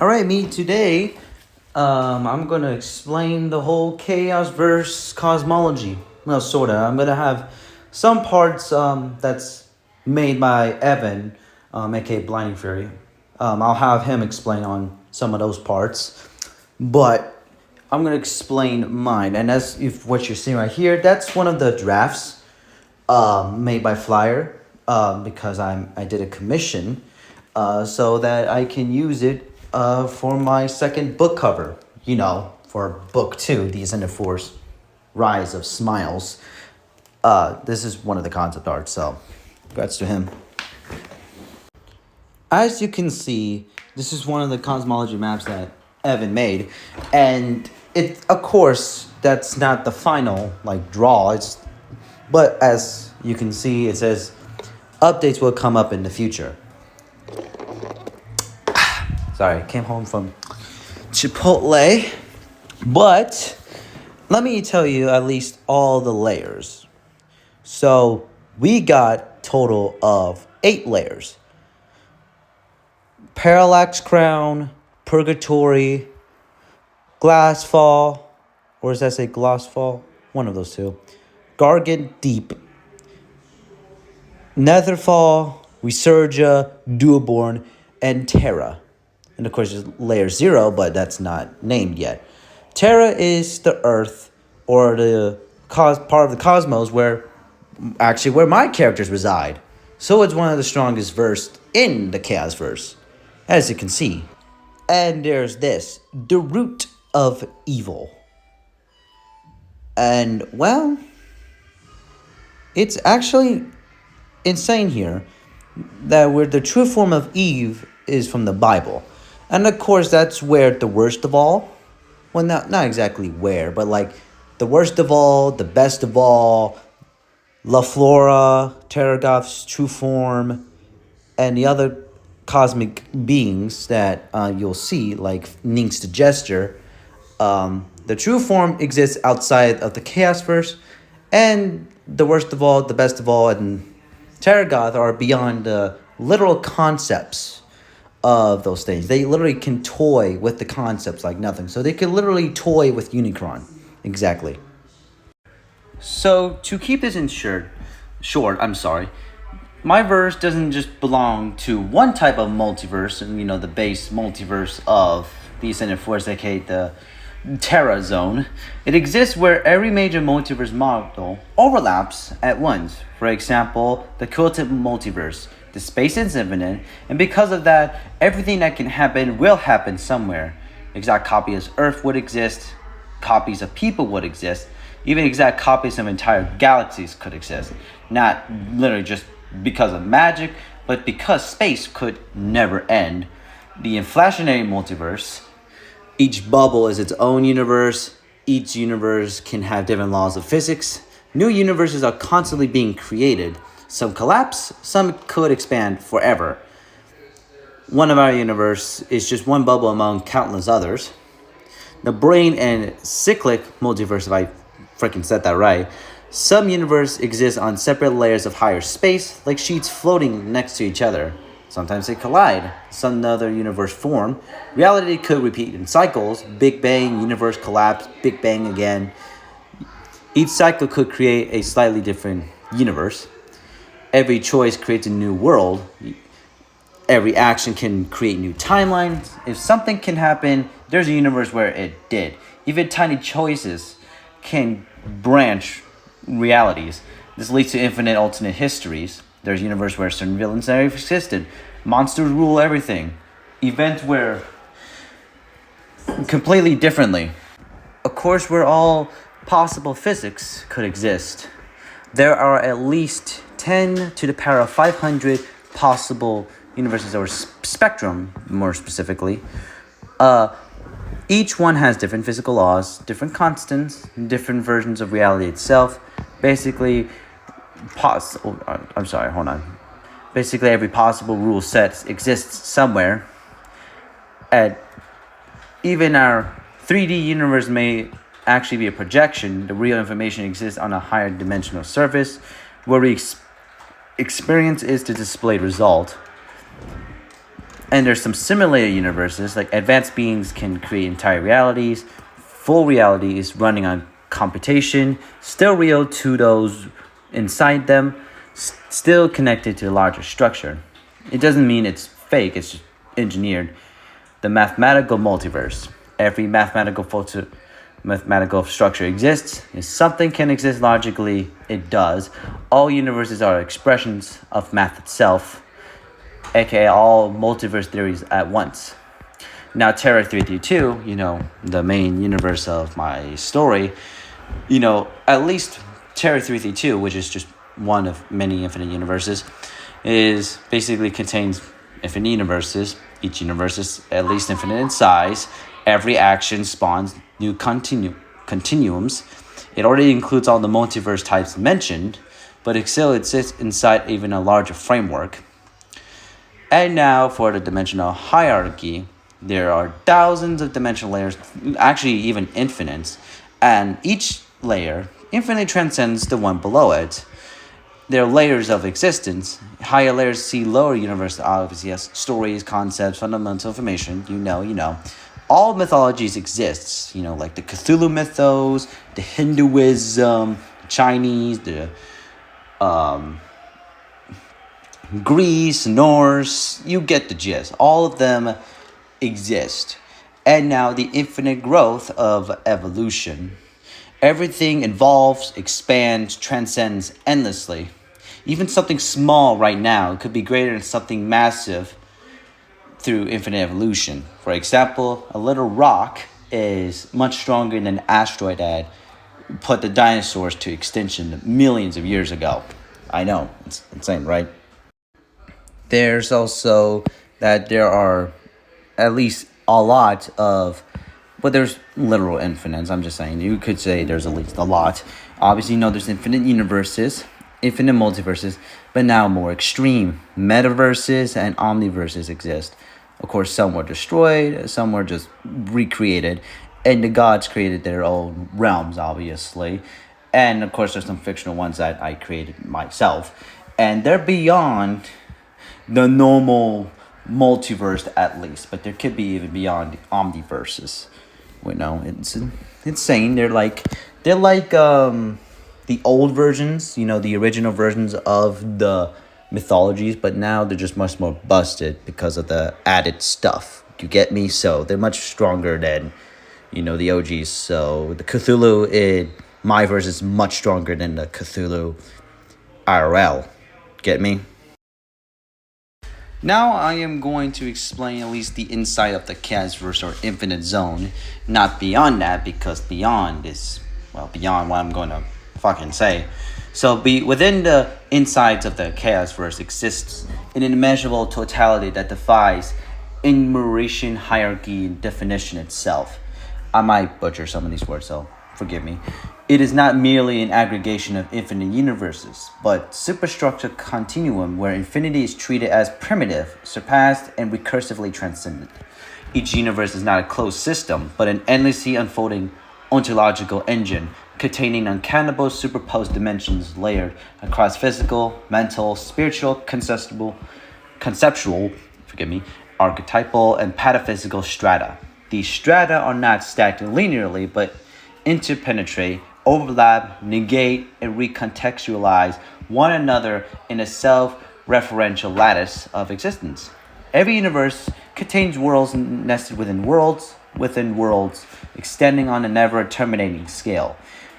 Alright, me today, I'm gonna explain the whole Chaosverse cosmology. Well, sorta. I'm gonna have some parts that's made by Evan, aka Blindingfury. I'll have him explain on some of those parts, but I'm gonna explain mine. And as if what you're seeing right here, that's one of the drafts made by Flyer because I did a commission so that I can use it for my second book cover. You know, for book 2, The Ascendant Force, Rise of Smiles. This is one of the concept art, so congrats to him. As you can see, this is one of the cosmology maps that Evan made, and it, of course, that's not the final draw. But as you can see, it says updates will come up in the future. Sorry, I came home from Chipotle, but let me tell you at least all the layers. So we got total of 8 layers. Parallax Crown, Purgatory, Glassfall, or does that say Glossfall? One of those two. Gargant Deep, Netherfall, Resurgia, Duoborn, and Terra. And of course, there's layer 0, but that's not named yet. Terra is the Earth, or the part of the cosmos where my characters reside. So it's one of the strongest verse in the Chaosverse, as you can see. And there's this, the root of evil. And, well, it's actually insane here that where the true form of Eve is from the Bible. And of course, that's where the worst of all, well, not exactly where, but the worst of all, the best of all, La Flora, Terragoth's true form, and the other cosmic beings that you'll see, like Nink's the Gesture. The true form exists outside of the Chaosverse, and the worst of all, the best of all, and Terragoth are beyond the literal concepts of those things. They literally can toy with the concepts like nothing. So they can literally toy with Unicron. Exactly. So to keep this in short, my verse doesn't just belong to one type of multiverse, and the base multiverse of the Ascendant Force, aka the Terra Zone. It exists where every major multiverse model overlaps at once. For example, the Quilted multiverse. The space is infinite, and because of that, everything that can happen will happen somewhere. Exact copies of Earth would exist, copies of people would exist, even exact copies of entire galaxies could exist. Not literally just because of magic, but because space could never end. The inflationary multiverse, each bubble is its own universe. Each universe can have different laws of physics. New universes are constantly being created. Some collapse, some could expand forever. One of our universe is just one bubble among countless others. The brain and cyclic multiverse, if I freaking said that right, some universe exists on separate layers of higher space, like sheets floating next to each other. Sometimes they collide. Some other universe form. Reality could repeat in cycles. Big Bang, universe collapse, Big Bang again. Each cycle could create a slightly different universe. Every choice creates a new world. Every action can create new timelines. If something can happen, there's a universe where it did. Even tiny choices can branch realities. This leads to infinite alternate histories. There's a universe where certain villains never existed. Monsters rule everything. Events where completely differently. Of course, where all possible physics could exist. There are at least 10 to the power of 500 possible universes, or spectrum, more specifically. Each one has different physical laws, different constants, different versions of reality itself. Basically, Basically, every possible rule set exists somewhere. And even our 3D universe may actually be a projection. The real information exists on a higher dimensional surface, where we experience is the displayed result. And there's some simulated universes, like advanced beings can create entire realities. Full reality is running on computation, still real to those inside them, still connected to a larger structure. It doesn't mean it's fake, it's just engineered. The mathematical multiverse. Every mathematical structure exists. If something can exist logically, it does. All universes are expressions of math itself, aka all multiverse theories at once. Now, Terra 332, the main universe of my story, at least Terra 332, which is just one of many infinite universes, is basically contains infinite universes. Each universe is at least infinite in size. Every action spawns new continuums. It already includes all the multiverse types mentioned, but it still exists inside even a larger framework. And now for the dimensional hierarchy, there are thousands of dimensional layers, actually even infinites, and each layer infinitely transcends the one below it. There are layers of existence. Higher layers see lower universe, obviously, yes, stories, concepts, fundamental information, you know. All mythologies exist, like the Cthulhu mythos, the Hinduism, the Chinese, the Greece, Norse, you get the gist. All of them exist. And now the infinite growth of evolution. Everything evolves, expands, transcends endlessly. Even something small right now could be greater than something massive through infinite evolution. For example, a little rock is much stronger than an asteroid that put the dinosaurs to extinction millions of years ago. I know, it's insane, right? There's also that there are at least a lot of, but there's literal infinites. I'm just saying, you could say there's at least a lot. Obviously, there's infinite universes, infinite multiverses, but now more extreme metaverses and omniverses exist. Of course, some were destroyed, some were just recreated, and the gods created their own realms, obviously. And of course, there's some fictional ones that I created myself, and they're beyond the normal multiverse at least, but there could be even beyond the omniverses. It's insane. They're like the old versions, the original versions of the mythologies, but now they're just much more busted because of the added stuff. You get me? So they're much stronger than the OGs. So the Cthulhu in my verse is much stronger than the Cthulhu IRL. Get me? Now I am going to explain at least the inside of the Chaosverse or infinite zone, not beyond that, because beyond is, beyond what I'm going to fucking say. So within the insides of the Chaosverse exists an immeasurable totality that defies enumeration, hierarchy, and definition itself. I might butcher some of these words, so forgive me. It is not merely an aggregation of infinite universes, but superstructure continuum where infinity is treated as primitive, surpassed, and recursively transcendent. Each universe is not a closed system, but an endlessly unfolding ontological engine containing uncountable superposed dimensions layered across physical, mental, spiritual, conceptual, archetypal, and pataphysical strata. These strata are not stacked linearly, but interpenetrate, overlap, negate, and recontextualize one another in a self-referential lattice of existence. Every universe contains worlds nested within worlds, extending on a never-terminating scale,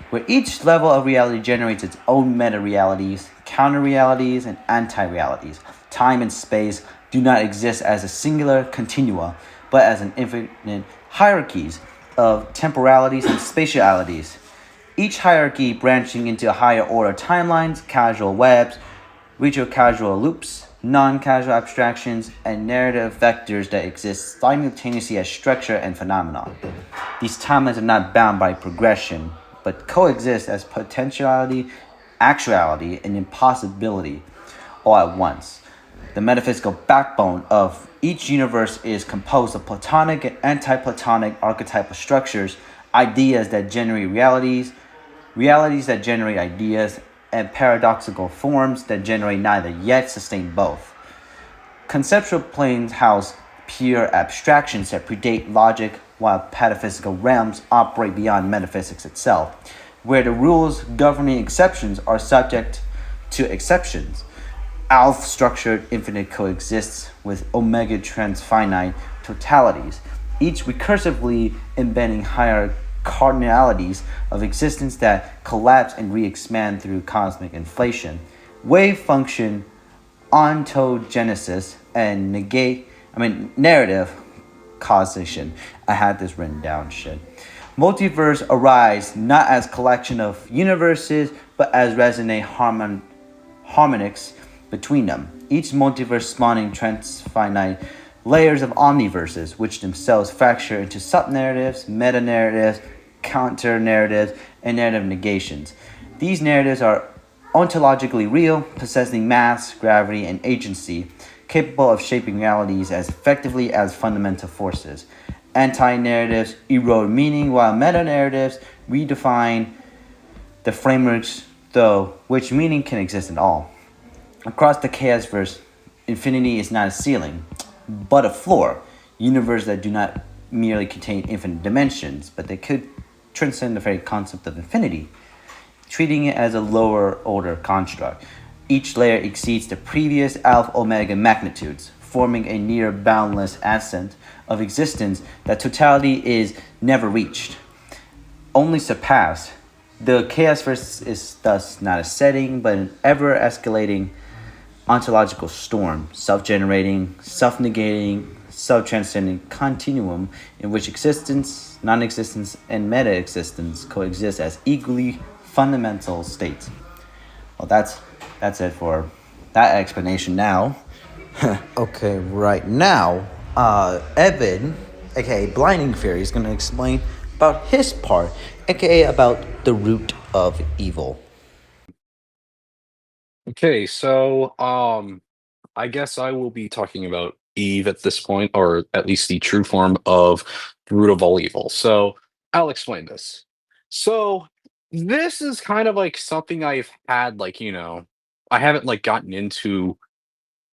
where each level of reality generates its own meta-realities, counter-realities, and anti-realities. Time and space do not exist as a singular continua, but as an infinite hierarchies of temporalities and spatialities. Each hierarchy branching into higher order timelines, causal webs, retrocausal loops, non-causal abstractions, and narrative vectors that exist simultaneously as structure and phenomenon. These timelines are not bound by progression, but coexist as potentiality, actuality, and impossibility all at once. The metaphysical backbone of each universe is composed of Platonic and anti-Platonic archetypal structures, ideas that generate realities, realities that generate ideas, and paradoxical forms that generate neither yet sustain both. Conceptual planes house pure abstractions that predate logic, while pataphysical realms operate beyond metaphysics itself, where the rules governing exceptions are subject to exceptions. Alpha structured infinite coexists with omega transfinite totalities, each recursively embedding higher cardinalities of existence that collapse and re expand through cosmic inflation. Wave function ontogenesis and narrative causation. I had this written down, shit. Multiverse arise not as collection of universes, but as resonate harmonics between them. Each multiverse spawning transfinite layers of omniverses, which themselves fracture into sub-narratives, meta-narratives, counter-narratives, and narrative negations. These narratives are ontologically real, possessing mass, gravity, and agency, capable of shaping realities as effectively as fundamental forces. Anti-narratives erode meaning, while meta-narratives redefine the frameworks through which meaning can exist at all. Across the Chaosverse, infinity is not a ceiling, but a floor. Universes that do not merely contain infinite dimensions, but they could transcend the very concept of infinity, treating it as a lower order construct. Each layer exceeds the previous alpha omega magnitudes, forming a near boundless ascent of existence that totality is never reached, only surpassed. The Chaosverse is thus not a setting, but an ever escalating ontological storm, self generating, self negating, self transcending continuum in which existence, non existence, and meta existence coexist as equally fundamental states. Well, that's it for that explanation now. Okay, right now, Evan, aka Blindingfury, is going to explain about his part, aka about the root of evil. Okay, so I guess I will be talking about Eve at this point, or at least the true form of the root of all evil. So I'll explain this. So this is kind of like something I've had I haven't like gotten into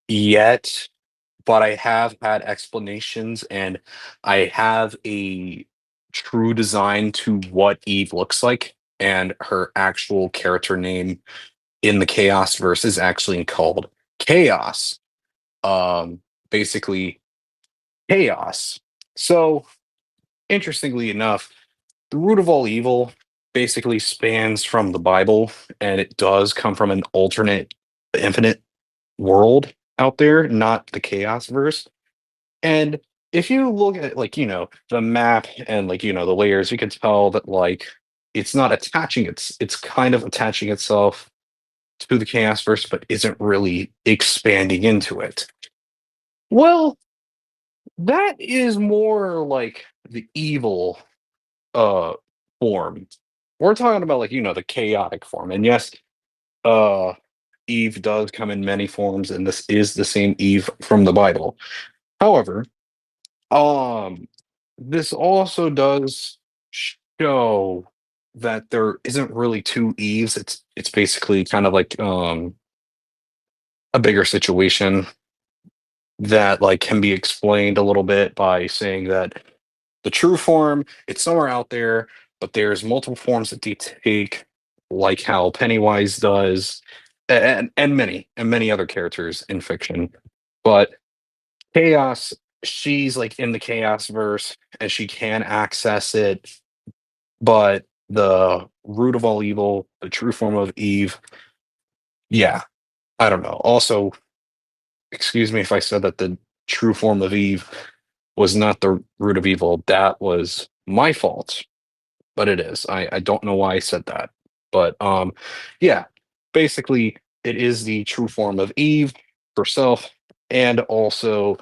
yet, but I have had explanations and I have a true design to what Eve looks like, and her actual character name in the Chaos verse is actually called Chaos. Um, Basically chaos. So, interestingly enough, the root of all evil basically spans from the Bible, and it does come from an alternate, infinite world out there, not the Chaos verse. And if you look at the map and the layers, you can tell that it's not attaching it's kind of attaching itself to the Chaosverse, but isn't really expanding into it. Well, that is more like the evil uh form. We're talking about the chaotic form. And yes, uh Eve does come in many forms, and this is the same Eve from the Bible. However, um this also does show that there isn't really two Eves. It's basically kind of like a bigger situation that can be explained a little bit by saying that the true form, it's somewhere out there, but there's multiple forms that they take, like how Pennywise does, and many other characters in fiction. But Chaos, she's in the Chaos verse and she can access it, but the root of all evil, the true form of Eve, yeah, I don't know. Also, excuse me if I said that the true form of Eve was not the root of evil. That was my fault, but it is. I don't know why I said that. But yeah, basically it is the true form of Eve herself, and also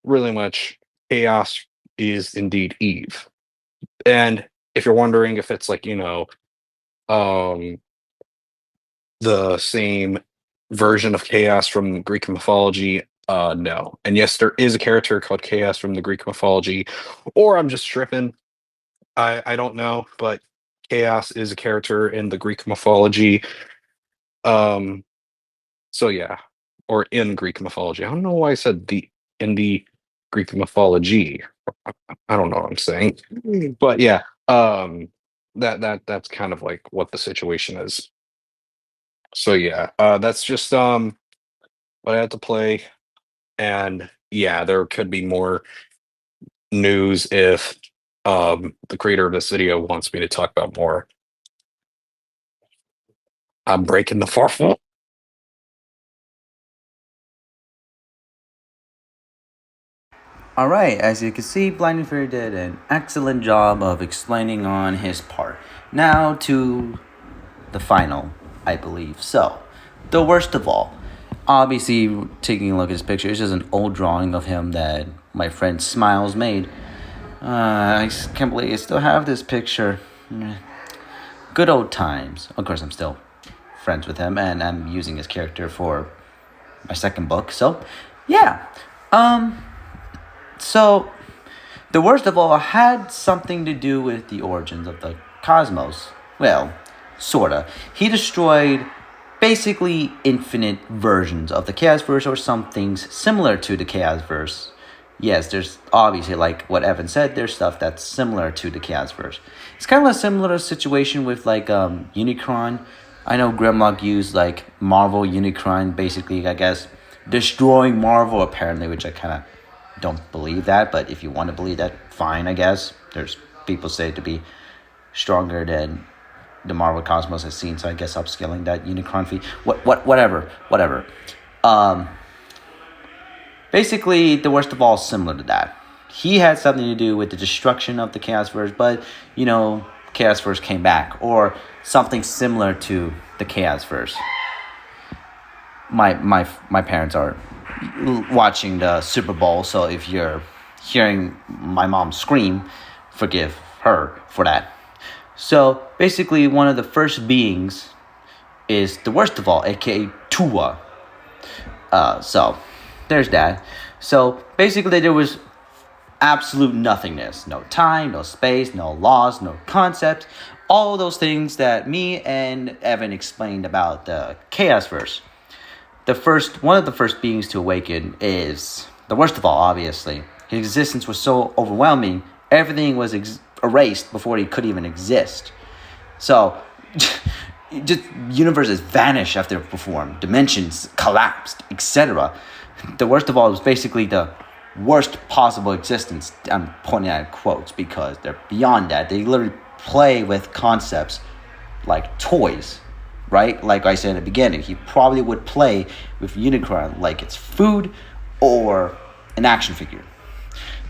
really much chaos is indeed Eve. And if you're wondering if it's um the same version of chaos from Greek mythology, no. And yes, there is a character called Chaos from the Greek mythology, or I'm just tripping. I don't know, but Chaos is a character in the Greek mythology. Um, so yeah, or in Greek mythology. I don't know why I said the in the. Greek mythology. I don't know what I'm saying, but yeah, that's kind of like what the situation is. So yeah, that's just what I had to play, and yeah, there could be more news if the creator of this video wants me to talk about more. I'm breaking the fourth wall. Alright, as you can see, Blindingfury did an excellent job of explaining on his part. Now to the final, I believe. So, the worst of all. Obviously, taking a look at his picture, it's just an old drawing of him that my friend Smiles made. I can't believe I still have this picture. Good old times. Of course, I'm still friends with him, and I'm using his character for my second book. So, yeah. So, the worst of all had something to do with the origins of the cosmos. Well, sorta. He destroyed basically infinite versions of the Chaosverse or some things similar to the Chaosverse. Yes, there's obviously, like what Evan said, there's stuff that's similar to the Chaosverse. It's kind of a similar situation with like Unicron. I know Grimlock used like Marvel Unicron, basically, I guess, destroying Marvel apparently, which I kind of don't believe that, but if you want to believe that, fine, I guess. There's people say it to be stronger than the Marvel Cosmos has seen, so I guess upscaling that Unicron fee. Whatever. Basically, the worst of all is similar to that. He had something to do with the destruction of the Chaosverse, but, you know, Chaosverse came back, or something similar to the Chaosverse. My parents are watching the Super Bowl, so if you're hearing my mom scream, forgive her for that. So basically, one of the first beings is the worst of all, aka TWOA. So there's that. So basically, there was absolute nothingness. No time, no space, no laws, no concepts. All those things that me and Evan explained about the Chaosverse. One of the first beings to awaken is the worst of all, obviously. His existence was so overwhelming, everything was erased before he could even exist. So, just universes vanish after it performed, dimensions collapsed, etc. The worst of all was basically the worst possible existence. I'm pointing at quotes because they're beyond that. They literally play with concepts like toys. Right? Like I said in the beginning, he probably would play with Unicron like it's food or an action figure.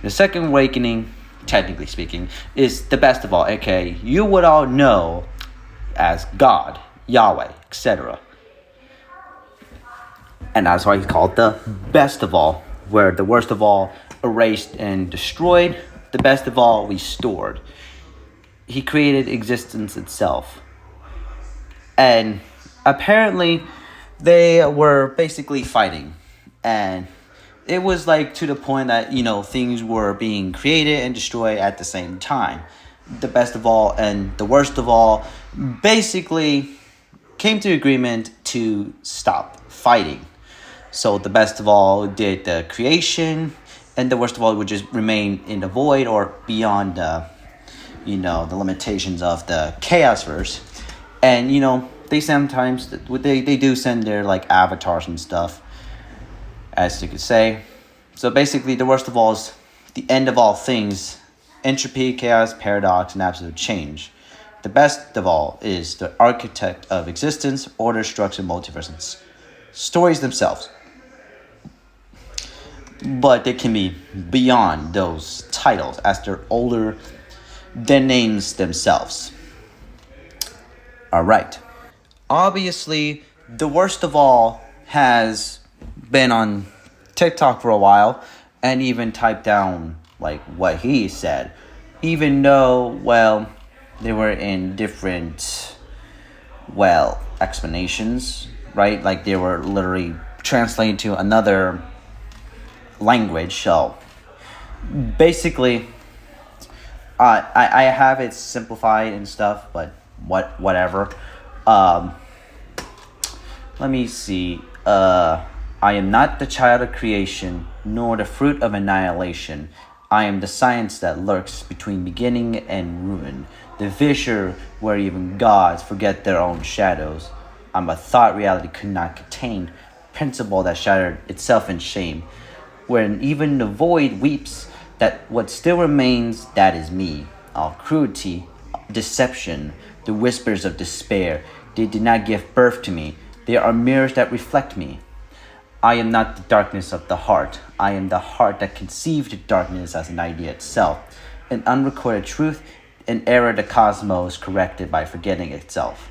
The second awakening, technically speaking, is the best of all, aka you would all know as God, Yahweh, etc. And that's why he's called the best of all, where the worst of all erased and destroyed, the best of all restored. He created existence itself. And apparently, they were basically fighting. And it was like to the point that, you know, things were being created and destroyed at the same time. The best of all and the worst of all basically came to agreement to stop fighting. So the best of all did the creation, and the worst of all would just remain in the void or beyond the limitations of the Chaosverse. And, you know, they sometimes, they do send their, like, avatars and stuff, as you could say. So basically, the worst of all is the end of all things, entropy, chaos, paradox, and absolute change. The best of all is the architect of existence, order, structure, multiverse, and stories themselves. But they can be beyond those titles, as they're older than names themselves. Alright. Obviously, the worst of all has been on TikTok for a while and even typed down like what he said. Even though, well, they were in different, explanations, right? Like they were literally translated to another language. So basically, I have it simplified and stuff, but whatever. Let me see. I am not the child of creation, nor the fruit of annihilation. I am the science that lurks between beginning and ruin, the fissure where even gods forget their own shadows. I'm a thought reality could not contain, principle that shattered itself in shame, wherein even the void weeps that what still remains, that is me. All cruelty, deception, the whispers of despair, they did not give birth to me. They are mirrors that reflect me. I am not the darkness of the heart. I am the heart that conceived darkness as an idea itself, an unrecorded truth, an error the cosmos corrected by forgetting itself.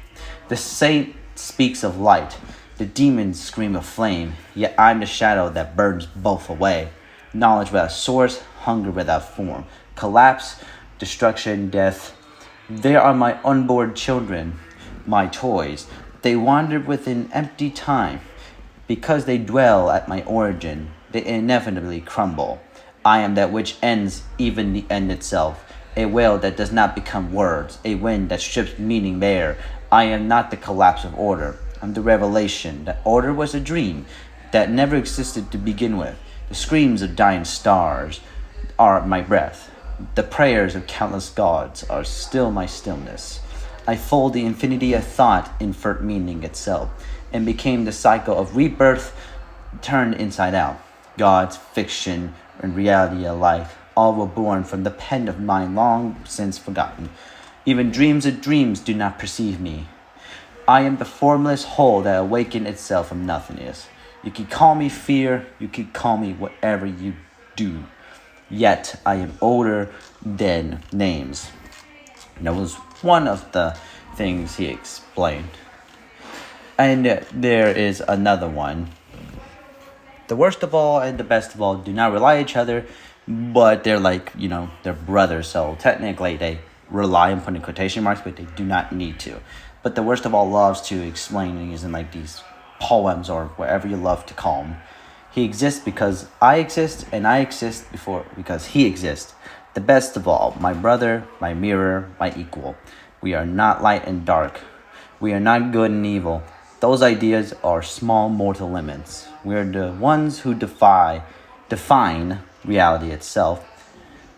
The saint speaks of light, the demons scream of flame, yet I'm the shadow that burns both away. Knowledge without source, hunger without form, collapse, destruction, death. They are my unborn children, my toys. They wander within empty time. Because they dwell at my origin, they inevitably crumble. I am that which ends even the end itself, a wail that does not become words, a wind that strips meaning bare. I am not the collapse of order. I'm the revelation that order was a dream that never existed to begin with. The screams of dying stars are my breath. The prayers of countless gods are still my stillness. I fold the infinity of thought inferred meaning itself, and became the cycle of rebirth turned inside out. Gods, fiction, and reality alike, all were born from the pen of mind long since forgotten. Even dreams of dreams do not perceive me. I am the formless whole that awakened itself from nothingness. You can call me fear, you can call me whatever you do. Yet I am older than names. And that was one of the things he explained. And there is another one. The worst of all and the best of all do not rely on each other, but they're like, they're brothers. So technically they rely on putting quotation marks, but they do not need to. But the worst of all loves to explain these in like these poems or whatever you love to call them. He exists because I exist, and I exist because he exists. The best of all, my brother, my mirror, my equal. We are not light and dark. We are not good and evil. Those ideas are small mortal limits. We are the ones who define reality itself.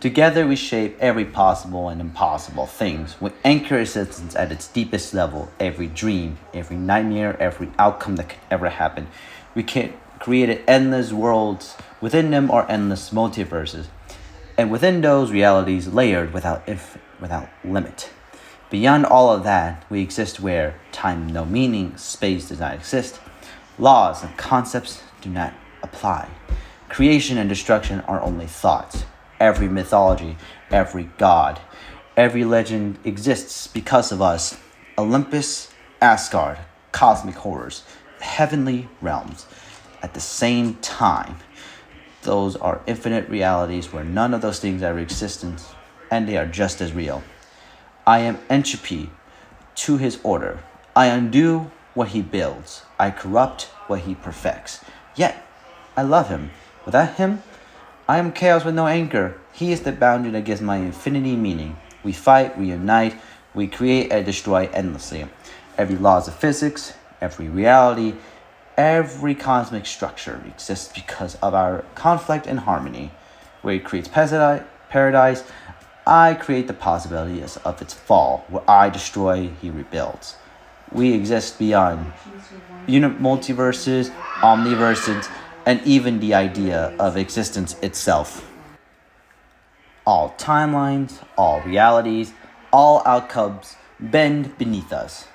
Together we shape every possible and impossible things. We anchor existence at its deepest level. Every dream, every nightmare, every outcome that could ever happen. We can create endless worlds. Within them are endless multiverses. And within those realities layered without limit. Beyond all of that, we exist where time no meaning, space does not exist. Laws and concepts do not apply. Creation and destruction are only thoughts. Every mythology, every god, every legend exists because of us. Olympus, Asgard, cosmic horrors, heavenly realms. At the same time, those are infinite realities where none of those things ever existed, and they are just as real. I am entropy to his order. I undo what he builds. I corrupt what he perfects. Yet, I love him. Without him, I am chaos with no anchor. He is the boundary that gives my infinity meaning. We fight, we unite, we create and destroy endlessly. Every laws of physics, every reality, every cosmic structure exists because of our conflict and harmony. Where he creates paradise, I create the possibilities of its fall. Where I destroy, he rebuilds. We exist beyond multiverses, omniverses, and even the idea of existence itself. All timelines, all realities, all outcomes bend beneath us.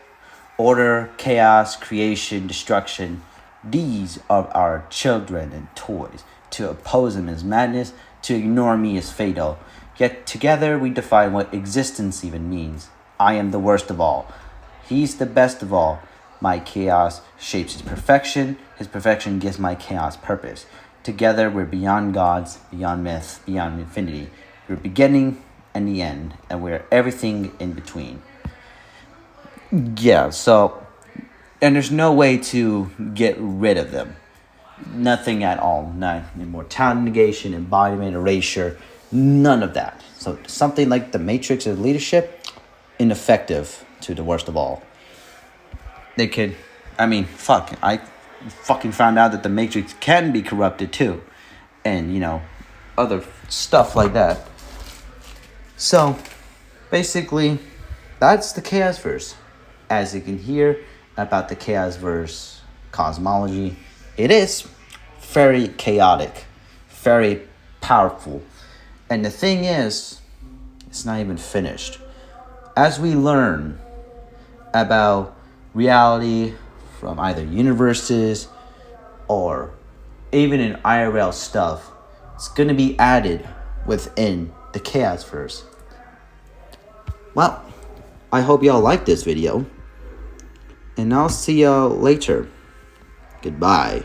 Order, chaos, creation, destruction, these are our children and toys. To oppose him is madness, to ignore me is fatal. Yet together we define what existence even means. I am the worst of all. He's the best of all. My chaos shapes his perfection gives my chaos purpose. Together we're beyond gods, beyond myth, beyond infinity. We're beginning and the end, and we're everything in between. Yeah, and there's no way to get rid of them. Nothing at all. Not immortality, negation, embodiment, erasure, none of that. So something like the matrix of leadership, ineffective to the worst of all. I fucking found out that the matrix can be corrupted too. and other stuff like that. So basically, that's the Chaosverse. As you can hear about the Chaosverse cosmology, it is very chaotic, very powerful. And the thing is, it's not even finished. As we learn about reality from either universes or even in IRL stuff, it's going to be added within the Chaosverse. Well, I hope y'all like this video, and I'll see y'all later. Goodbye.